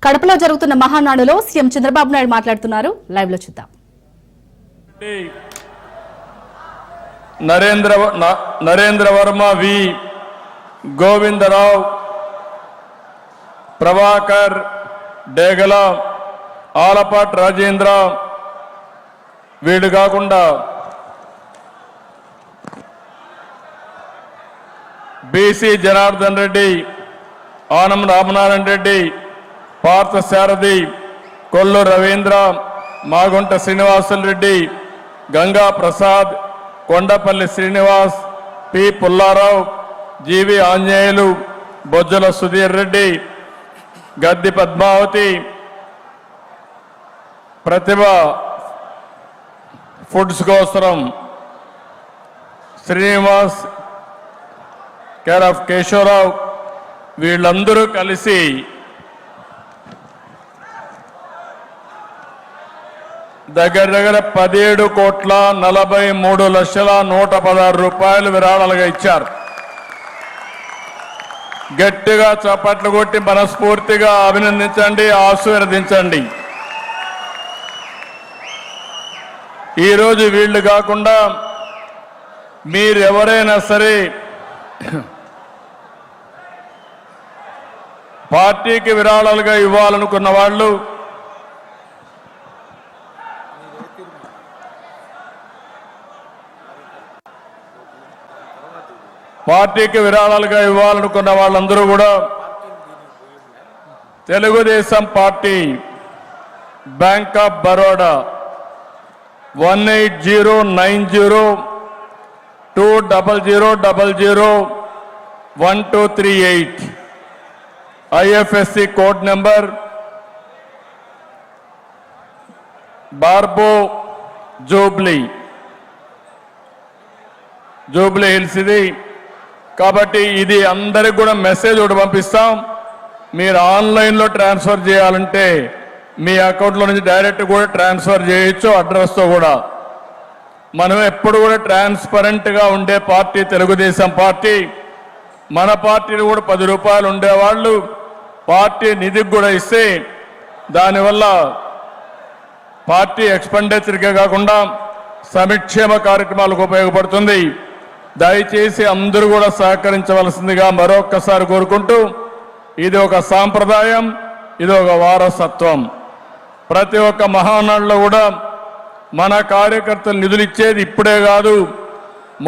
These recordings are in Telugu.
కడపలో జరుగుతున్న మహానాడులో సీఎం చంద్రబాబు నాయుడు మాట్లాడుతున్నారు. లైవ్ లో చూద్దాం. నరేంద్ర వర్మ, వి గోవిందరావు, ప్రభాకర్, డేగల, ఆలపాటి రాజేంద్ర, వీళ్ళు కాకుండా బీసీ జనార్దన్ రెడ్డి, ఆనం రామనారాయణ రెడ్డి, పార్థ సారథి, కొల్లు రవీంద్ర, మాగుంట శ్రీనివాసులు రెడ్డి, గంగా ప్రసాద్, కొండపల్లి శ్రీనివాస్, పి పుల్లారావు, జీవి ఆంజనేయులు, బొజ్జల సుధీర్ రెడ్డి, గద్ది పద్మావతి, ప్రతిభ ఫుడ్స్ కోసం శ్రీనివాస్, కేర్ ఆఫ్ కేశవరావు, వీళ్ళందరూ కలిసి దగ్గర 17,43,116 రూపాయలు విరాళాలుగా ఇచ్చారు. గట్టిగా చప్పట్లు కొట్టి మనస్ఫూర్తిగా అభినందించండి, ఆశీర్వదించండి. ఈరోజు వీళ్ళు కాకుండా మీరెవరైనా సరే పార్టీకి విరాళాలుగా ఇవ్వాలనుకున్న వాళ్ళు వాళ్ళందరూ కూడా Telugu Desam party, bank of Baroda 18090200001238 IFSC code number బార్బో జూబ్లీ హిల్స్ ఇది. కాబట్టి ఇది అందరికి కూడా మెసేజ్ ఒకటి పంపిస్తాం. మీరు ఆన్లైన్లో ట్రాన్స్ఫర్ చేయాలంటే మీ అకౌంట్లో నుంచి డైరెక్ట్ కూడా ట్రాన్స్ఫర్ చేయొచ్చు, అడ్రస్తో కూడా. మనం ఎప్పుడు కూడా ట్రాన్స్పరెంట్గా ఉండే పార్టీ తెలుగుదేశం పార్టీ. మన పార్టీలు కూడా 10 రూపాయలు ఉండేవాళ్ళు పార్టీ నిధికి కూడా ఇస్తే దానివల్ల పార్టీ ఎక్స్పెండిచర్కే కాకుండా సంక్షేమ కార్యక్రమాలకు ఉపయోగపడుతుంది. దయచేసి అందరూ కూడా సహకరించవలసిందిగా మరొక్కసారి కోరుకుంటూ, ఇది ఒక సాంప్రదాయం, ఇది ఒక వారసత్వం. ప్రతి ఒక్క మహానాడులో కూడా మన కార్యకర్తలు నిధులు ఇచ్చేది ఇప్పుడే కాదు.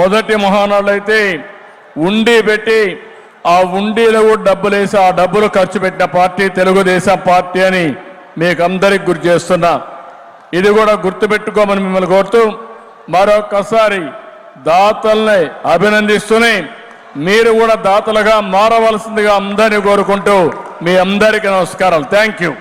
మొదటి మహానాడులో అయితే ఉండి పెట్టి ఆ ఉండిలో కూడా డబ్బులు వేసి ఆ డబ్బులు ఖర్చు పెట్టిన పార్టీ తెలుగుదేశం పార్టీ అని మీకు అందరికి గుర్తు చేస్తున్నా. ఇది కూడా గుర్తుపెట్టుకోమని మిమ్మల్ని కోరుతూ మరొక్కసారి దాతల్ని అభినందిస్తూనే మీరు కూడా దాతలుగా మారవలసిందిగా అందరినీ కోరుకుంటూ మీ అందరికీ నమస్కారాలు. Thank you.